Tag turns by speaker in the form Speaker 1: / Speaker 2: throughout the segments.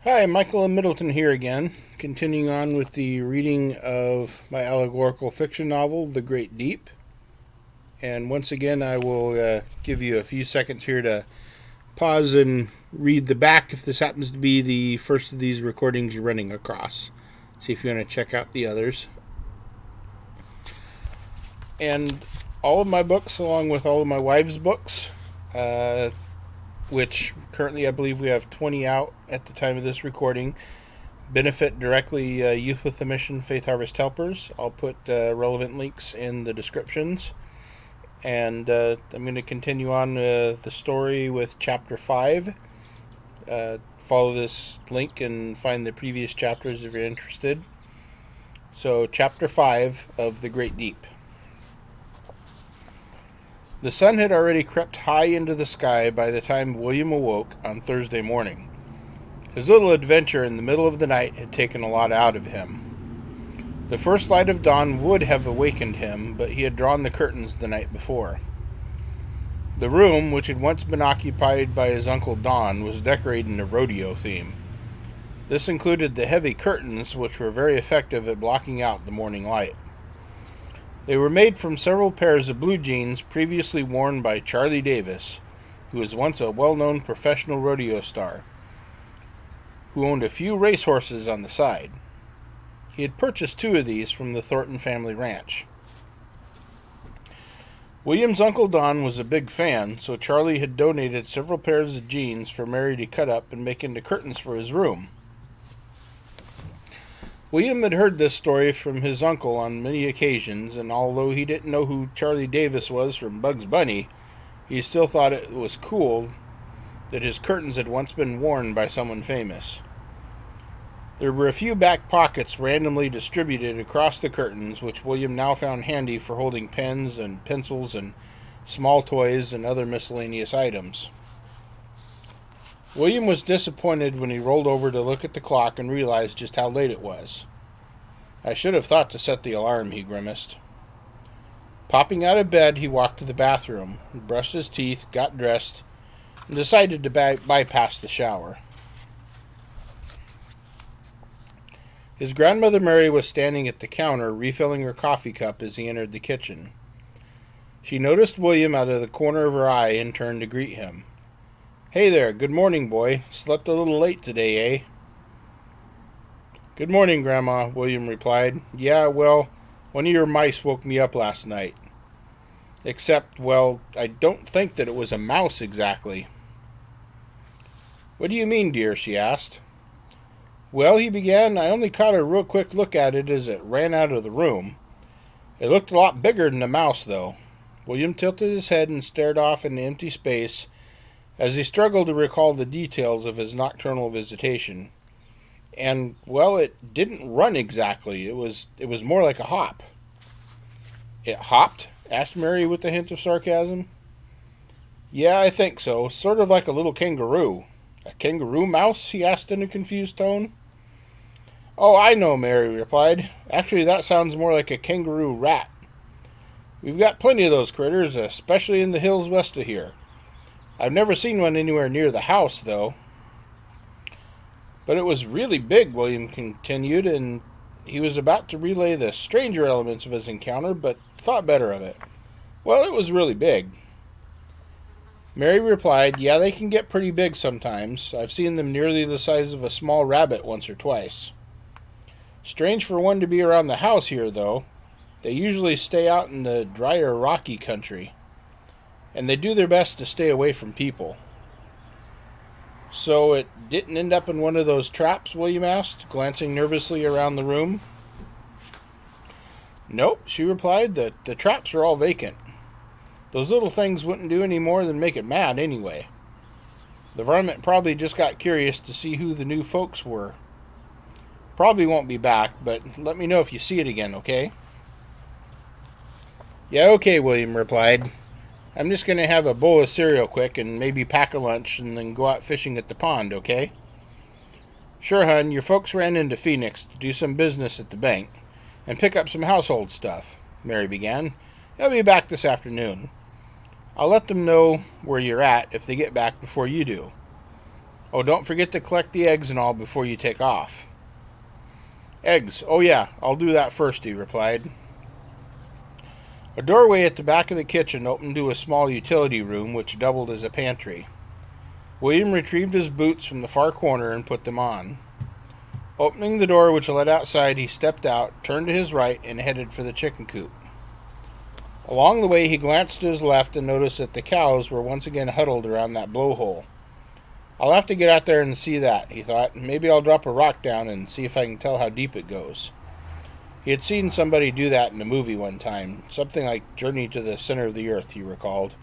Speaker 1: Hi, Michael and Middleton here again, continuing on with the reading of my allegorical fiction novel, The Great Deep. And once again, I will give you a few seconds here to pause and read the back if this happens to be the first of these recordings you're running across. See if you want to check out the others. And all of my books, along with all of my wife's books, which currently I believe we have 20 out at the time of this recording, benefit directly Youth with a Mission Faith Harvest Helpers. I'll put relevant links in the descriptions. And I'm going to continue on the story with Chapter 5. Follow this link and find the previous chapters if you're interested. So, Chapter 5 of The Great Deep. The sun had already crept high into the sky by the time William awoke on Thursday morning. His little adventure in the middle of the night had taken a lot out of him. The first light of dawn would have awakened him, but he had drawn the curtains the night before. The room, which had once been occupied by his Uncle Don, was decorated in a rodeo theme. This included the heavy curtains, which were very effective at blocking out the morning light. They were made from several pairs of blue jeans previously worn by Charlie Davis, who was once a well-known professional rodeo star, who owned a few racehorses on the side. He had purchased 2 of these from the Thornton family ranch. William's Uncle Don was a big fan, so Charlie had donated several pairs of jeans for Mary to cut up and make into curtains for his room. William had heard this story from his uncle on many occasions, and although he didn't know who Charlie Davis was from Bugs Bunny, he still thought it was cool that his curtains had once been worn by someone famous. There were a few back pockets randomly distributed across the curtains, which William now found handy for holding pens and pencils and small toys and other miscellaneous items. William was disappointed when he rolled over to look at the clock and realized just how late it was. "I should have thought to set the alarm," he grimaced. Popping out of bed, he walked to the bathroom, brushed his teeth, got dressed, and decided to bypass the shower. His grandmother Mary was standing at the counter refilling her coffee cup as he entered the kitchen. She noticed William out of the corner of her eye and turned to greet him. "Hey there, good morning, boy. Slept a little late today, eh?" "Good morning, Grandma," William replied. "Yeah, well, one of your mice woke me up last night. Except, well, I don't think that it was a mouse exactly." "What do you mean, dear?" she asked. "Well," he began, "I only caught a real quick look at it as it ran out of the room. It looked a lot bigger than a mouse, though." William tilted his head and stared off into empty space as he struggled to recall the details of his nocturnal visitation. And, well, it didn't run exactly. It was more like a hop. "It hopped?" asked Mary with a hint of sarcasm. "Yeah, I think so. Sort of like a little kangaroo." "A kangaroo mouse?" he asked in a confused tone. "Oh, I know," Mary replied. "Actually, that sounds more like a kangaroo rat. We've got plenty of those critters, especially in the hills west of here. I've never seen one anywhere near the house, though." "But it was really big," William continued, and he was about to relay the stranger elements of his encounter, but thought better of it. "Well, it was really big." Mary replied, "Yeah, they can get pretty big sometimes. I've seen them nearly the size of a small rabbit once or twice. Strange for one to be around the house here, though. They usually stay out in the drier, rocky country, and they do their best to stay away from people." "So it didn't end up in one of those traps?" William asked, glancing nervously around the room. "Nope," she replied. The traps are all vacant. Those little things wouldn't do any more than make it mad anyway. The varmint probably just got curious to see who the new folks were. Probably won't be back, but let me know if you see it again, okay?" "Yeah, okay," William replied. "I'm just going to have a bowl of cereal quick and maybe pack a lunch and then go out fishing at the pond, okay?" "Sure, hon. Your folks ran into Phoenix to do some business at the bank and pick up some household stuff," Mary began. "They'll be back this afternoon. I'll let them know where you're at if they get back before you do. Oh, don't forget to collect the eggs and all before you take off. Eggs. Oh yeah, I'll do that first, he replied. A doorway at the back of the kitchen opened to a small utility room which doubled as a pantry. William retrieved his boots from the far corner and put them on. Opening the door which led outside, he stepped out, turned to his right, and headed for the chicken coop. Along the way, he glanced to his left and noticed that the cows were once again huddled around that blowhole. I'll have to get out there and see that, he thought. Maybe I'll drop a rock down and see if I can tell how deep it goes. He had seen somebody do that in a movie one time, something like Journey to the Center of the Earth, he recalled.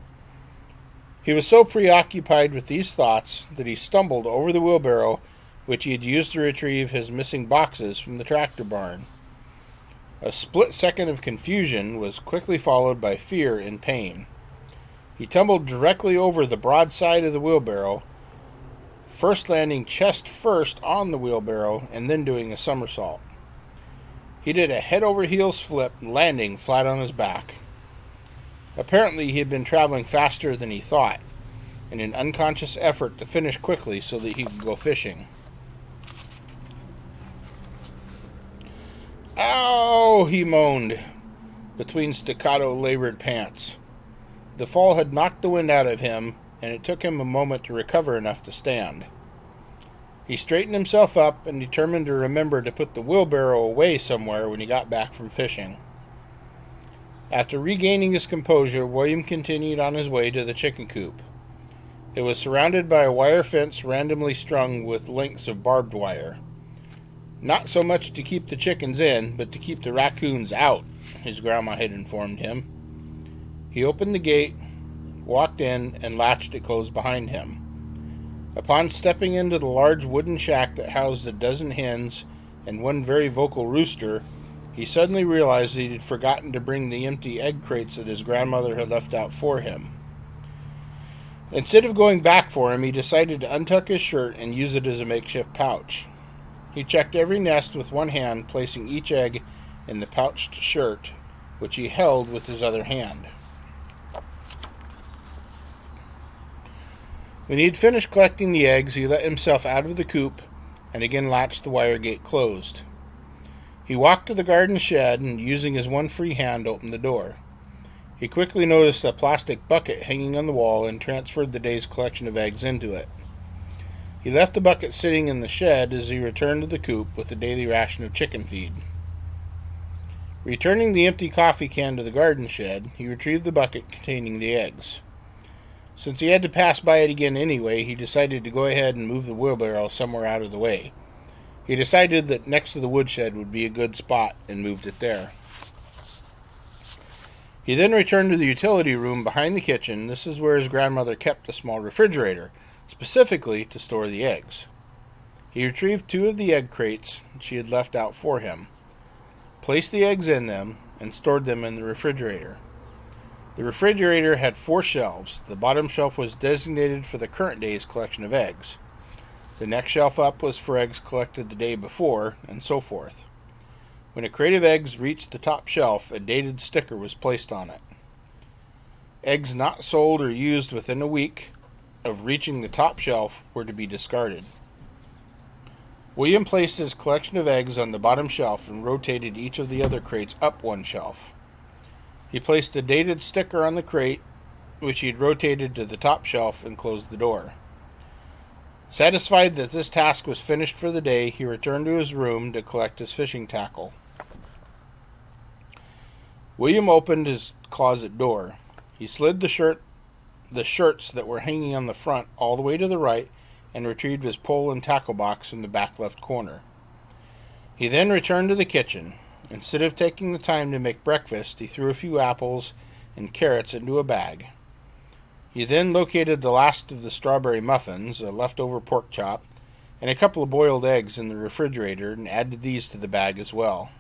Speaker 1: He was so preoccupied with these thoughts that he stumbled over the wheelbarrow which he had used to retrieve his missing boxes from the tractor barn. A split second of confusion was quickly followed by fear and pain. He tumbled directly over the broad side of the wheelbarrow, first landing chest first on the wheelbarrow and then doing a somersault. He did a head-over-heels flip, landing flat on his back. Apparently, he had been traveling faster than he thought, in an unconscious effort to finish quickly so that he could go fishing. "Ow!" he moaned, between staccato labored pants. The fall had knocked the wind out of him, and it took him a moment to recover enough to stand. He straightened himself up and determined to remember to put the wheelbarrow away somewhere when he got back from fishing. After regaining his composure, William continued on his way to the chicken coop. It was surrounded by a wire fence randomly strung with lengths of barbed wire. Not so much to keep the chickens in, but to keep the raccoons out, his grandma had informed him. He opened the gate, walked in, and latched it closed behind him. Upon stepping into the large wooden shack that housed a dozen hens and one very vocal rooster, he suddenly realized that he had forgotten to bring the empty egg crates that his grandmother had left out for him. Instead of going back for him, he decided to untuck his shirt and use it as a makeshift pouch. He checked every nest with one hand, placing each egg in the pouched shirt, which he held with his other hand. When he had finished collecting the eggs, he let himself out of the coop and again latched the wire gate closed. He walked to the garden shed and, using his one free hand, opened the door. He quickly noticed a plastic bucket hanging on the wall and transferred the day's collection of eggs into it. He left the bucket sitting in the shed as he returned to the coop with a daily ration of chicken feed. Returning the empty coffee can to the garden shed, he retrieved the bucket containing the eggs. Since he had to pass by it again anyway, he decided to go ahead and move the wheelbarrow somewhere out of the way. He decided that next to the woodshed would be a good spot and moved it there. He then returned to the utility room behind the kitchen. This is where his grandmother kept a small refrigerator, specifically to store the eggs. He retrieved 2 of the egg crates she had left out for him, placed the eggs in them, and stored them in the refrigerator. The refrigerator had 4 shelves. The bottom shelf was designated for the current day's collection of eggs. The next shelf up was for eggs collected the day before, and so forth. When a crate of eggs reached the top shelf, a dated sticker was placed on it. Eggs not sold or used within a week of reaching the top shelf were to be discarded. William placed his collection of eggs on the bottom shelf and rotated each of the other crates up 1 shelf. He placed the dated sticker on the crate, which he had rotated to the top shelf, and closed the door. Satisfied that this task was finished for the day, he returned to his room to collect his fishing tackle. William opened his closet door. He slid the shirts that were hanging on the front all the way to the right and retrieved his pole and tackle box from the back left corner. He then returned to the kitchen. Instead of taking the time to make breakfast, he threw a few apples and carrots into a bag. He then located the last of the strawberry muffins, a leftover pork chop, and a couple of boiled eggs in the refrigerator and added these to the bag as well.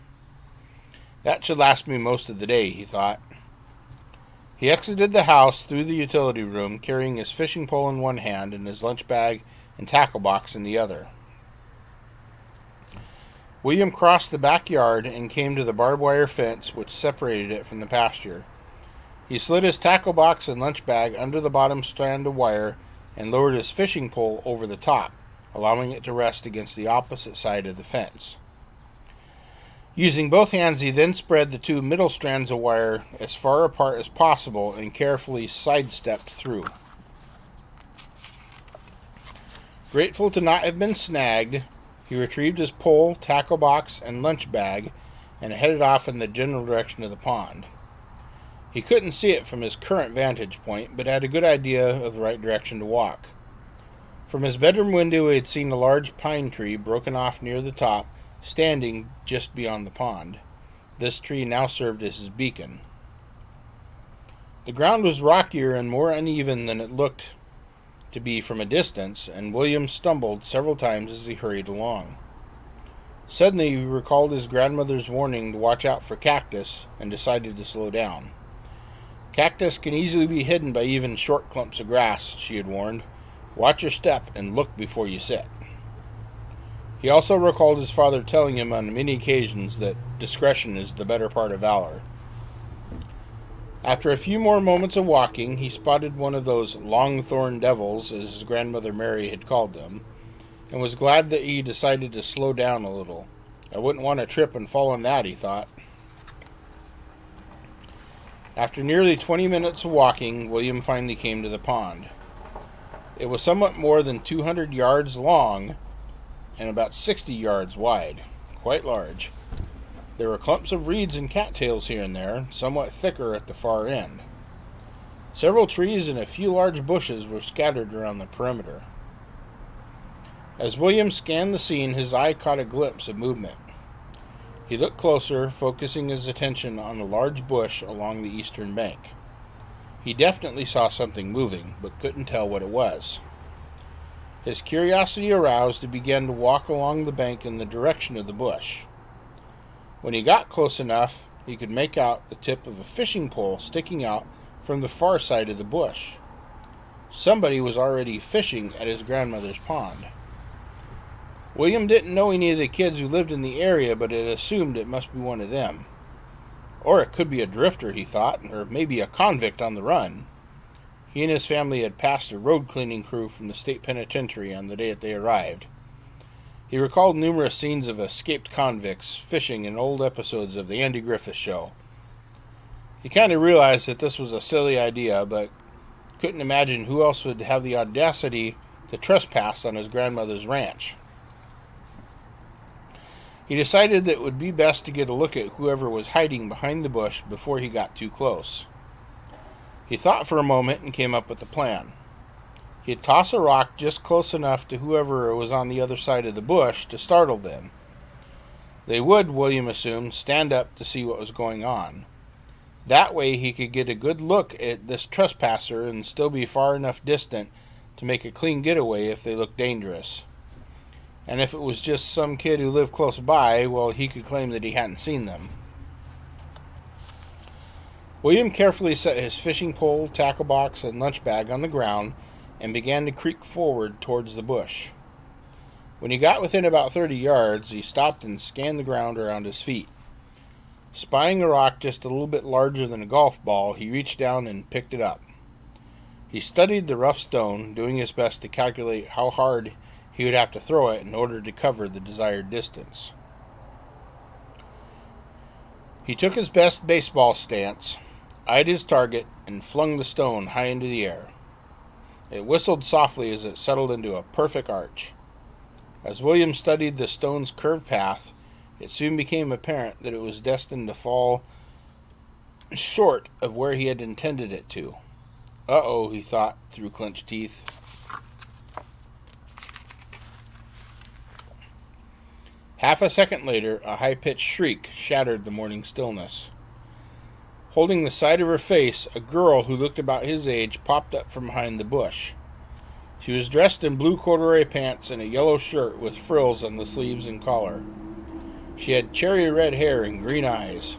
Speaker 1: That should last me most of the day, he thought. He exited the house through the utility room, carrying his fishing pole in one hand and his lunch bag and tackle box in the other. William crossed the backyard and came to the barbed wire fence which separated it from the pasture. He slid his tackle box and lunch bag under the bottom strand of wire and lowered his fishing pole over the top, allowing it to rest against the opposite side of the fence. Using both hands, he then spread the two middle strands of wire as far apart as possible and carefully sidestepped through. Grateful to not have been snagged, he retrieved his pole, tackle box, and lunch bag and headed off in the general direction of the pond. He couldn't see it from his current vantage point, but had a good idea of the right direction to walk. From his bedroom window, he had seen a large pine tree broken off near the top, standing just beyond the pond. This tree now served as his beacon. The ground was rockier and more uneven than it looked to be from a distance, and William stumbled several times as he hurried along. Suddenly he recalled his grandmother's warning to watch out for cactus and decided to slow down. Cactus can easily be hidden by even short clumps of grass, she had warned. Watch your step and look before you sit. He also recalled his father telling him on many occasions that discretion is the better part of valor. After a few more moments of walking, he spotted one of those long-thorn devils, as his grandmother Mary had called them, and was glad that he decided to slow down a little. I wouldn't want to trip and fall on that, he thought. After nearly 20 minutes of walking, William finally came to the pond. It was somewhat more than 200 yards long and about 60 yards wide. Quite large. There were clumps of reeds and cattails here and there, somewhat thicker at the far end. Several trees and a few large bushes were scattered around the perimeter. As William scanned the scene, his eye caught a glimpse of movement. He looked closer, focusing his attention on a large bush along the eastern bank. He definitely saw something moving, but couldn't tell what it was. His curiosity aroused, he began to walk along the bank in the direction of the bush. When he got close enough, he could make out the tip of a fishing pole sticking out from the far side of the bush. Somebody was already fishing at his grandmother's pond. William didn't know any of the kids who lived in the area, but had assumed it must be one of them. Or it could be a drifter, he thought, or maybe a convict on the run. He and his family had passed a road cleaning crew from the state penitentiary on the day that they arrived. He recalled numerous scenes of escaped convicts fishing in old episodes of The Andy Griffith Show. He kind of realized that this was a silly idea, but couldn't imagine who else would have the audacity to trespass on his grandmother's ranch. He decided that it would be best to get a look at whoever was hiding behind the bush before he got too close. He thought for a moment and came up with a plan. He'd toss a rock just close enough to whoever was on the other side of the bush to startle them. They would, William assumed, stand up to see what was going on. That way he could get a good look at this trespasser and still be far enough distant to make a clean getaway if they looked dangerous. And if it was just some kid who lived close by, well, he could claim that he hadn't seen them. William carefully set his fishing pole, tackle box, and lunch bag on the ground and began to creep forward towards the bush. When he got within about 30 yards, he stopped and scanned the ground around his feet. Spying a rock just a little bit larger than a golf ball, he reached down and picked it up. He studied the rough stone, doing his best to calculate how hard he would have to throw it in order to cover the desired distance. He took his best baseball stance, eyed his target, and flung the stone high into the air. It whistled softly as it settled into a perfect arch. As William studied the stone's curved path, it soon became apparent that it was destined to fall short of where he had intended it to. Uh-oh, he thought through clenched teeth. Half a second later, a high-pitched shriek shattered the morning stillness. Holding the side of her face, a girl who looked about his age popped up from behind the bush. She was dressed in blue corduroy pants and a yellow shirt with frills on the sleeves and collar. She had cherry red hair and green eyes.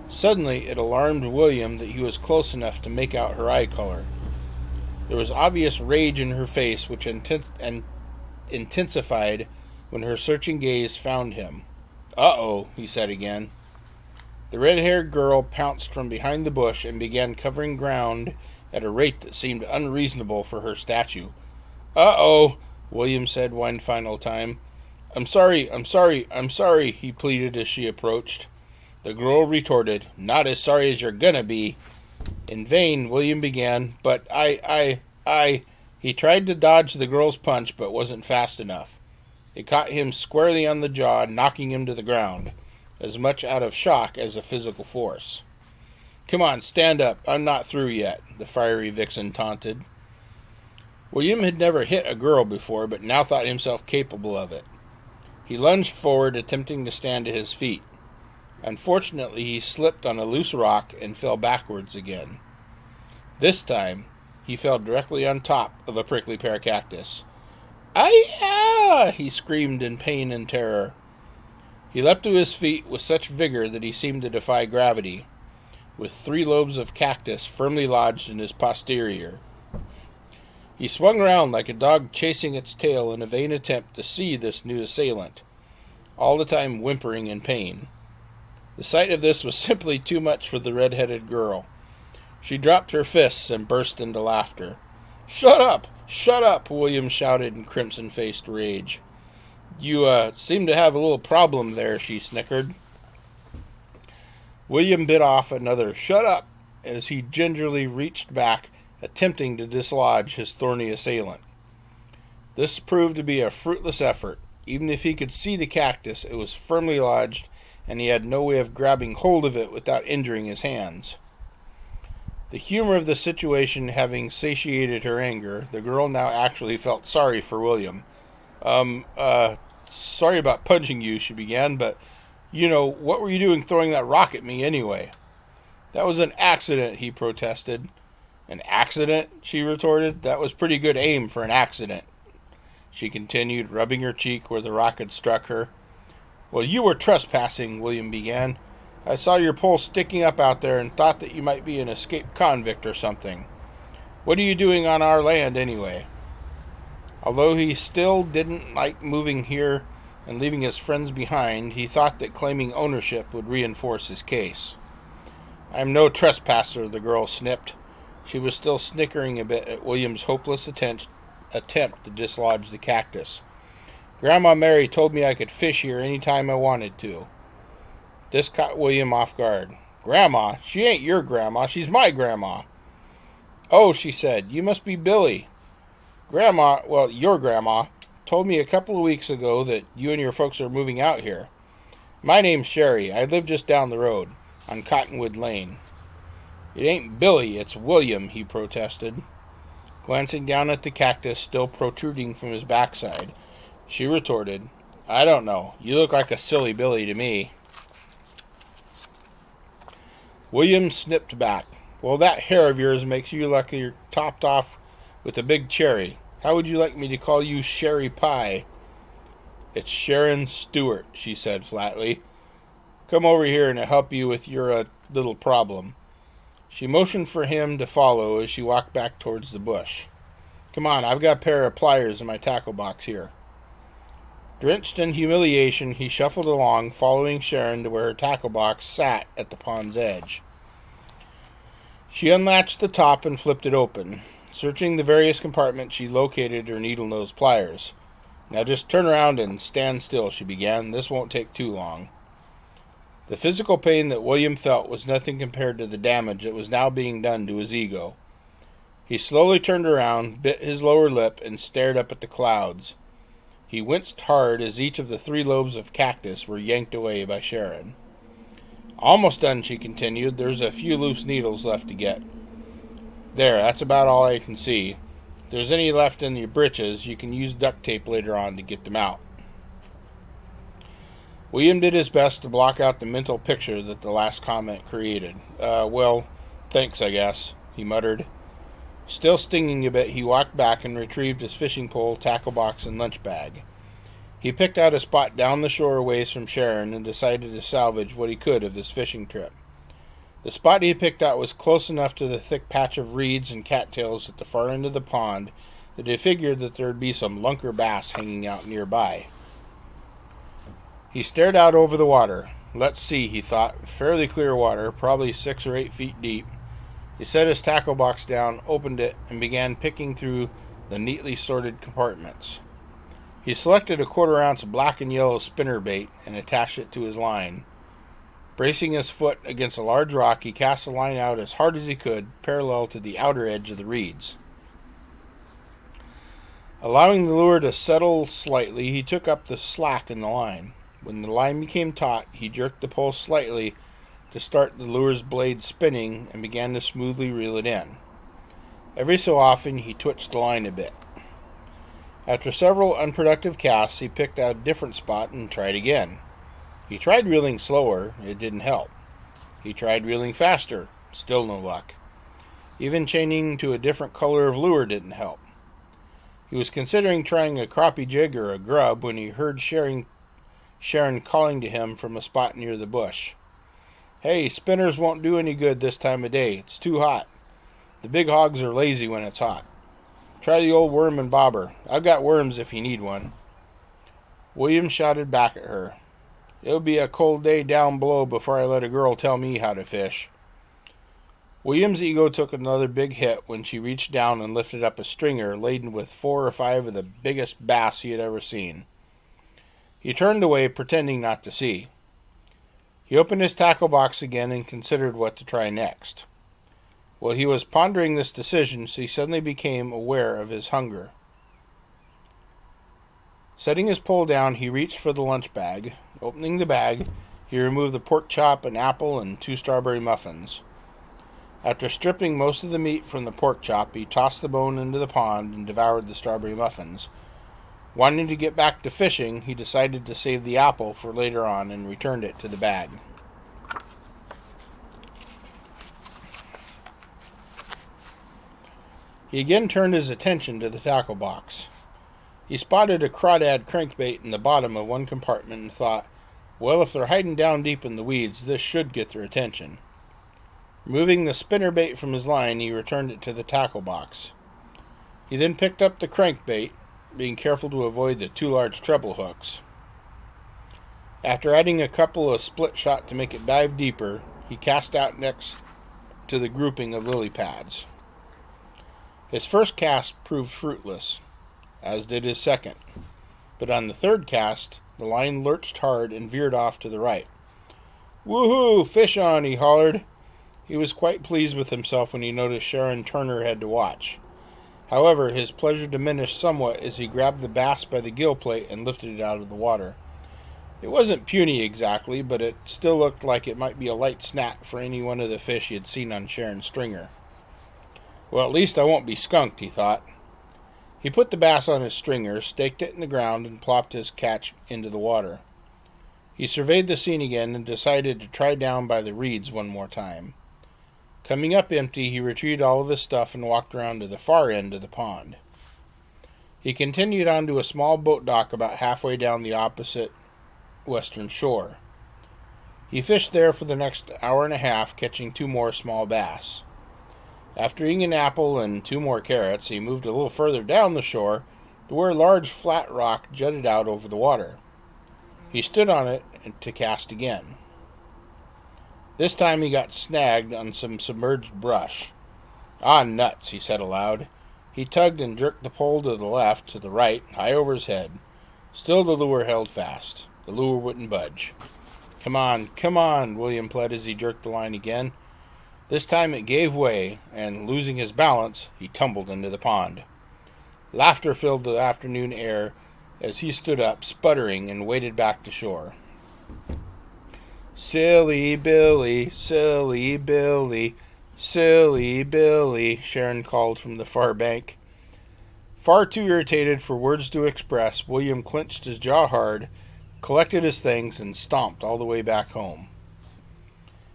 Speaker 1: Suddenly, it alarmed William that he was close enough to make out her eye color. There was obvious rage in her face, which intensified when her searching gaze found him. "Uh-oh," he said again. The red-haired girl pounced from behind the bush and began covering ground at a rate that seemed unreasonable for her stature. Uh-oh, William said one final time. I'm sorry, I'm sorry, I'm sorry, he pleaded as she approached. The girl retorted, Not as sorry as you're gonna be. In vain, William began, but I... He tried to dodge the girl's punch, but wasn't fast enough. It caught him squarely on the jaw, knocking him to the ground, as much out of shock as a physical force. Come on, stand up. I'm not through yet, the fiery vixen taunted. William had never hit a girl before, but now thought himself capable of it. He lunged forward, attempting to stand to his feet. Unfortunately, he slipped on a loose rock and fell backwards again. This time, he fell directly on top of a prickly pear cactus. "Ay-ya!" he screamed in pain and terror. He leapt to his feet with such vigor that he seemed to defy gravity, with 3 lobes of cactus firmly lodged in his posterior. He swung round like a dog chasing its tail in a vain attempt to see this new assailant, all the time whimpering in pain. The sight of this was simply too much for the red-headed girl. She dropped her fists and burst into laughter. "Shut up! Shut up!" William shouted in crimson-faced rage. You seem to have a little problem there," she snickered. William bit off another "shut up" as he gingerly reached back, attempting to dislodge his thorny assailant. This proved to be a fruitless effort. Even if he could see the cactus, it was firmly lodged, and he had no way of grabbing hold of it without injuring his hands. The humor of the situation having satiated her anger, the girl now actually felt sorry for William. Sorry about punching you," she began, "but, what were you doing throwing that rock at me anyway?" "That was an accident," he protested. "An accident?" she retorted. "That was pretty good aim for an accident," she continued, rubbing her cheek where the rock had struck her. "Well, you were trespassing," William began. "I saw your pole sticking up out there and thought that you might be an escaped convict or something. What are you doing on our land anyway?" Although he still didn't like moving here and leaving his friends behind, he thought that claiming ownership would reinforce his case. "I am no trespasser," the girl snipped. She was still snickering a bit at William's hopeless attempt to dislodge the cactus. "Grandma Mary told me I could fish here any time I wanted to." This caught William off guard. "Grandma? She ain't your grandma. She's my grandma." "Oh," she said, "you must be Billy. Your grandma, told me a couple of weeks ago that you and your folks are moving out here. My name's Sherry. I live just down the road, on Cottonwood Lane." "It ain't Billy, it's William," he protested. Glancing down at the cactus still protruding from his backside, she retorted, "I don't know. You look like a silly Billy to me." William snipped back. "Well, that hair of yours makes you look like you're topped off with a big cherry. How would you like me to call you Sherry Pie?" "It's Sharon Stewart," she said flatly. "Come over here and I'll help you with your little problem." She motioned for him to follow as she walked back towards the bush. "Come on, I've got a pair of pliers in my tackle box here." Drenched in humiliation, he shuffled along, following Sharon to where her tackle box sat at the pond's edge. She unlatched the top and flipped it open. Searching the various compartments, she located her needle-nose pliers. "Now just turn around and stand still," she began. "This won't take too long." The physical pain that William felt was nothing compared to the damage that was now being done to his ego. He slowly turned around, bit his lower lip, and stared up at the clouds. He winced hard as each of the 3 lobes of cactus were yanked away by Sharon. "Almost done," she continued. "There's a few loose needles left to get. There, that's about all I can see. If there's any left in your britches, you can use duct tape later on to get them out." William did his best to block out the mental picture that the last comment created. Well, thanks, I guess," he muttered. Still stinging a bit, he walked back and retrieved his fishing pole, tackle box, and lunch bag. He picked out a spot down the shore a ways from Sharon and decided to salvage what he could of this fishing trip. The spot he picked out was close enough to the thick patch of reeds and cattails at the far end of the pond that he figured that there would be some lunker bass hanging out nearby. He stared out over the water. Let's see, he thought. Fairly clear water, probably 6 or 8 feet deep. He set his tackle box down, opened it, and began picking through the neatly sorted compartments. He selected a 1/4 ounce black and yellow spinnerbait and attached it to his line. Bracing his foot against a large rock, he cast the line out as hard as he could, parallel to the outer edge of the reeds. Allowing the lure to settle slightly, he took up the slack in the line. When the line became taut, he jerked the pole slightly to start the lure's blade spinning and began to smoothly reel it in. Every so often, he twitched the line a bit. After several unproductive casts, he picked out a different spot and tried again. He tried reeling slower, it didn't help. He tried reeling faster, still no luck. Even changing to a different color of lure didn't help. He was considering trying a crappie jig or a grub when he heard Sharon calling to him from a spot near the bush. "Hey, spinners won't do any good this time of day. It's too hot. The big hogs are lazy when it's hot. Try the old worm and bobber. I've got worms if you need one." William shouted back at her, "It'll be a cold day down below before I let a girl tell me how to fish." William's ego took another big hit when she reached down and lifted up a stringer laden with 4 or 5 of the biggest bass he had ever seen. He turned away, pretending not to see. He opened his tackle box again and considered what to try next. While he was pondering this decision, he suddenly became aware of his hunger. Setting his pole down, he reached for the lunch bag. Opening the bag, he removed the pork chop, an apple, and 2 strawberry muffins. After stripping most of the meat from the pork chop, he tossed the bone into the pond and devoured the strawberry muffins. Wanting to get back to fishing, he decided to save the apple for later on and returned it to the bag. He again turned his attention to the tackle box. He spotted a crawdad crankbait in the bottom of one compartment and thought, well, if they're hiding down deep in the weeds, this should get their attention. Removing the spinnerbait from his line, he returned it to the tackle box. He then picked up the crankbait, being careful to avoid the 2 large treble hooks. After adding a couple of split shot to make it dive deeper, he cast out next to the grouping of lily pads. His first cast proved fruitless, as did his second, but on the third cast, the line lurched hard and veered off to the right. "Woohoo! Fish on!" he hollered. He was quite pleased with himself when he noticed Sharon turn her head to watch. However, his pleasure diminished somewhat as he grabbed the bass by the gill plate and lifted it out of the water. It wasn't puny exactly, but it still looked like it might be a light snack for any one of the fish he had seen on Sharon's stringer. Well, at least I won't be skunked, he thought. He put the bass on his stringer, staked it in the ground, and plopped his catch into the water. He surveyed the scene again and decided to try down by the reeds one more time. Coming up empty, he retrieved all of his stuff and walked around to the far end of the pond. He continued on to a small boat dock about halfway down the opposite western shore. He fished there for the next hour and a half, catching 2 more small bass. After eating an apple and 2 more carrots, he moved a little further down the shore to where a large flat rock jutted out over the water. He stood on it to cast again. This time he got snagged on some submerged brush. "Ah, nuts," he said aloud. He tugged and jerked the pole to the left, to the right, high over his head. Still the lure held fast. The lure wouldn't budge. Come on," William pled as he jerked the line again. This time it gave way, and losing his balance, he tumbled into the pond. Laughter filled the afternoon air as he stood up, sputtering, and waded back to shore. "Silly Billy, silly Billy, silly Billy," Sharon called from the far bank. Far too irritated for words to express, William clenched his jaw hard, collected his things, and stomped all the way back home.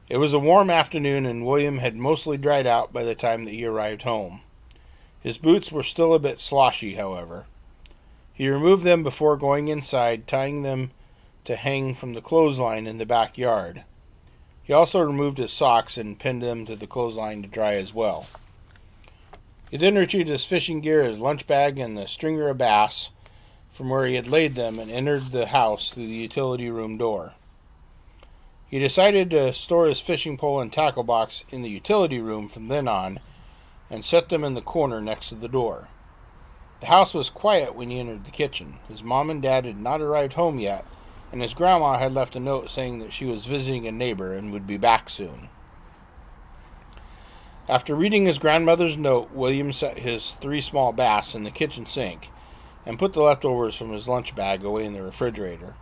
Speaker 1: It was a warm afternoon, and William had mostly dried out by the time that he arrived home. His boots were still a bit sloshy, however. He removed them before going inside, tying them to hang from the clothesline in the backyard. He also removed his socks and pinned them to the clothesline to dry as well. He then retrieved his fishing gear, his lunch bag, and the stringer of bass from where he had laid them and entered the house through the utility room door. He decided to store his fishing pole and tackle box in the utility room from then on and set them in the corner next to the door. The house was quiet when he entered the kitchen. His mom and dad had not arrived home yet, and his grandma had left a note saying that she was visiting a neighbor and would be back soon. After reading his grandmother's note, William set his 3 small bass in the kitchen sink and put the leftovers from his lunch bag away in the refrigerator.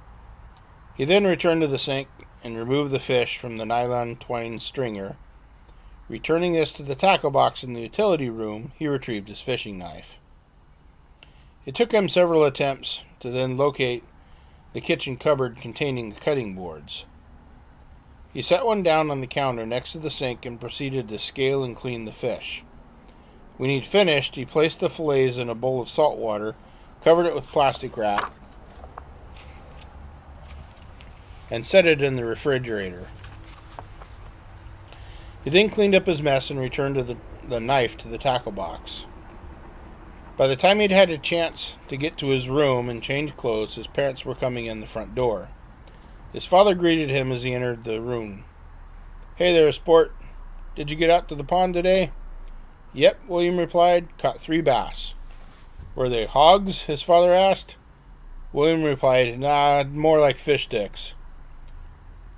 Speaker 1: He then returned to the sink and removed the fish from the nylon twine stringer. Returning this to the tackle box in the utility room, he retrieved his fishing knife. It took him several attempts to then locate the kitchen cupboard containing the cutting boards. He set one down on the counter next to the sink and proceeded to scale and clean the fish. When he'd finished, he placed the fillets in a bowl of salt water, covered it with plastic wrap, and set it in the refrigerator. He then cleaned up his mess and returned the knife to the tackle box. By the time he'd had a chance to get to his room and change clothes, his parents were coming in the front door. His father greeted him as he entered the room. "Hey there, sport. Did you get out to the pond today?" "Yep," William replied. "Caught 3 bass." "Were they hogs?" his father asked. William replied, "Nah, more like fish sticks."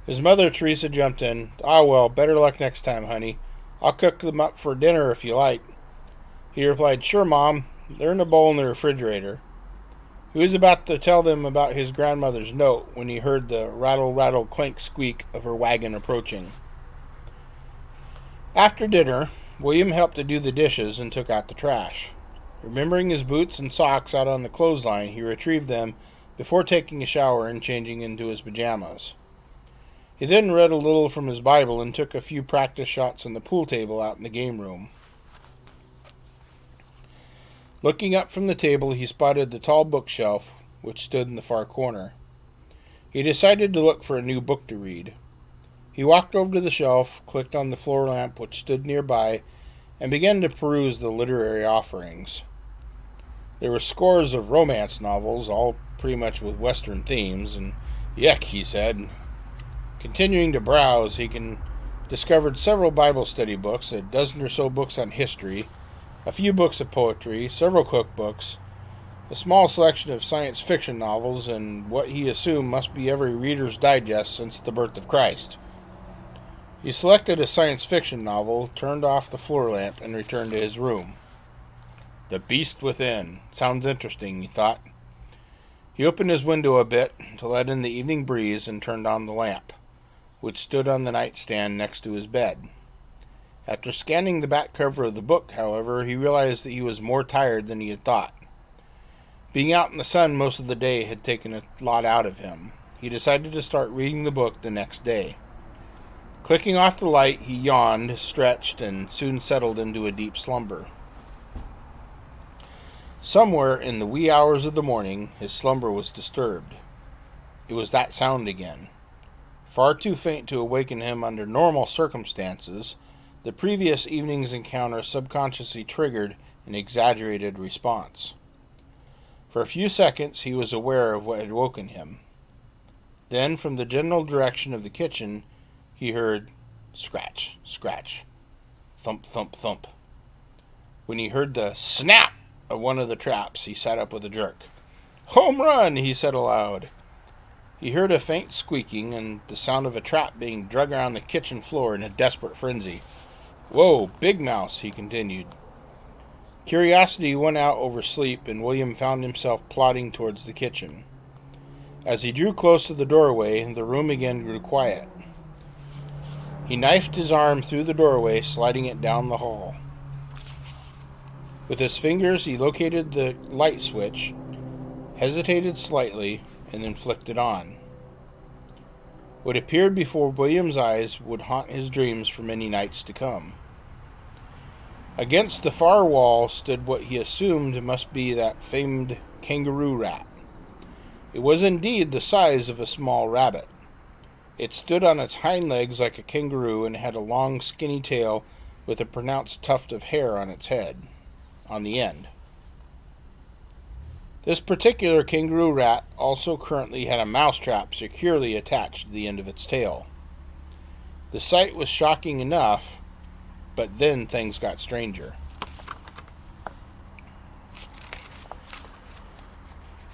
Speaker 1: His mother, Teresa, jumped in. "Ah, well, better luck next time, honey. I'll cook them up for dinner if you like." He replied, "Sure, Mom. They're in a bowl in the refrigerator." He was about to tell them about his grandmother's note when he heard the rattle, rattle, clink squeak of her wagon approaching. After dinner, William helped to do the dishes and took out the trash. Remembering his boots and socks out on the clothesline, he retrieved them before taking a shower and changing into his pajamas. He then read a little from his Bible and took a few practice shots on the pool table out in the game room. Looking up from the table, he spotted the tall bookshelf which stood in the far corner. He decided to look for a new book to read. He walked over to the shelf, clicked on the floor lamp which stood nearby, and began to peruse the literary offerings. There were scores of romance novels, all pretty much with Western themes, and yuck, he said. Continuing to browse, he discovered several Bible study books, a dozen or so books on history, a few books of poetry, several cookbooks, a small selection of science fiction novels, and what he assumed must be every Reader's Digest since the birth of Christ. He selected a science fiction novel, turned off the floor lamp, and returned to his room. The Beast Within. Sounds interesting, he thought. He opened his window a bit to let in the evening breeze and turned on the lamp, which stood on the nightstand next to his bed. After scanning the back cover of the book, however, he realized that he was more tired than he had thought. Being out in the sun most of the day had taken a lot out of him. He decided to start reading the book the next day. Clicking off the light, he yawned, stretched, and soon settled into a deep slumber. Somewhere in the wee hours of the morning, his slumber was disturbed. It was that sound again. Far too faint to awaken him under normal circumstances, the previous evening's encounter subconsciously triggered an exaggerated response. For a few seconds he was aware of what had woken him. Then, from the general direction of the kitchen, he heard scratch, scratch, thump, thump, thump. When he heard the snap of one of the traps, he sat up with a jerk. "Home run!" he said aloud. He heard a faint squeaking and the sound of a trap being dragged around the kitchen floor in a desperate frenzy. "Whoa, big mouse," he continued. Curiosity won out over sleep, and William found himself plodding towards the kitchen. As he drew close to the doorway, the room again grew quiet. He knifed his arm through the doorway, sliding it down the hall. With his fingers, he located the light switch, hesitated slightly, and then flicked it on. What appeared before William's eyes would haunt his dreams for many nights to come. Against the far wall stood what he assumed must be that famed kangaroo rat. It was indeed the size of a small rabbit. It stood on its hind legs like a kangaroo and had a long, skinny tail with a pronounced tuft of hair on its head, on the end. This particular kangaroo rat also currently had a mousetrap securely attached to the end of its tail. The sight was shocking enough, but then things got stranger.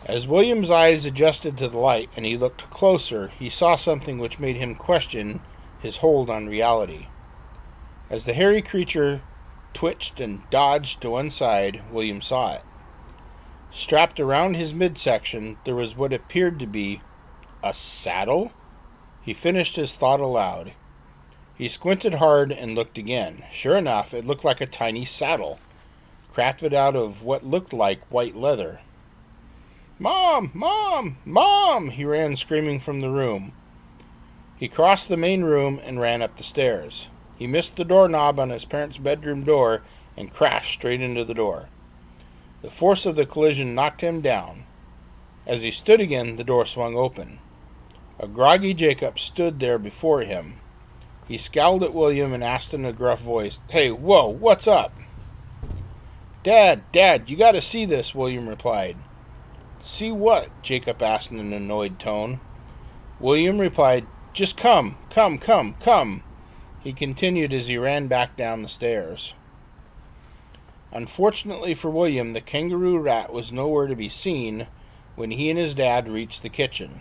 Speaker 1: As William's eyes adjusted to the light and he looked closer, he saw something which made him question his hold on reality. As the hairy creature twitched and dodged to one side, William saw it. Strapped around his midsection, there was what appeared to be a saddle? He finished his thought aloud. He squinted hard and looked again. Sure enough, it looked like a tiny saddle, crafted out of what looked like white leather. "Mom! Mom! Mom!" He ran screaming from the room. He crossed the main room and ran up the stairs. He missed the doorknob on his parents' bedroom door and crashed straight into the door. The force of the collision knocked him down. As he stood again, the door swung open. A groggy Jacob stood there before him. He scowled at William and asked in a gruff voice, "Hey, whoa, what's up?" Dad, you gotta see this," William replied. "See what?" Jacob asked in an annoyed tone. William replied, "Just come. He continued as he ran back down the stairs. Unfortunately for William, the kangaroo rat was nowhere to be seen when he and his dad reached the kitchen.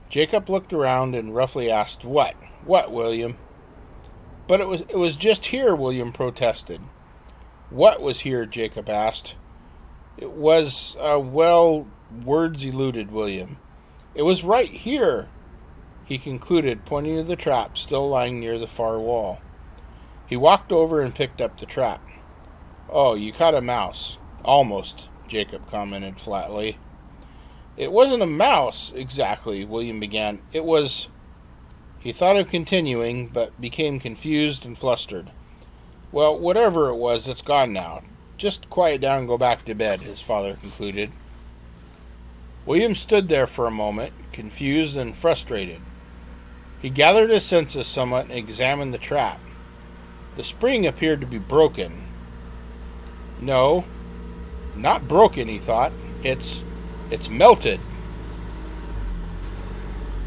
Speaker 1: Jacob looked around and roughly asked, "What? What, William?" "But it was just here," William protested. "What was here?" Jacob asked. "It was, words eluded William. "It was right here," he concluded, pointing to the trap still lying near the far wall. He walked over and picked up the trap. "Oh, you caught a mouse." "Almost," Jacob commented flatly. "It wasn't a mouse, exactly," William began. "It was—" He thought of continuing, but became confused and flustered. "Well, whatever it was, it's gone now. Just quiet down and go back to bed," his father concluded. William stood there for a moment, confused and frustrated. He gathered his senses somewhat and examined the trap. The spring appeared to be broken. No, not broken, he thought. It's melted.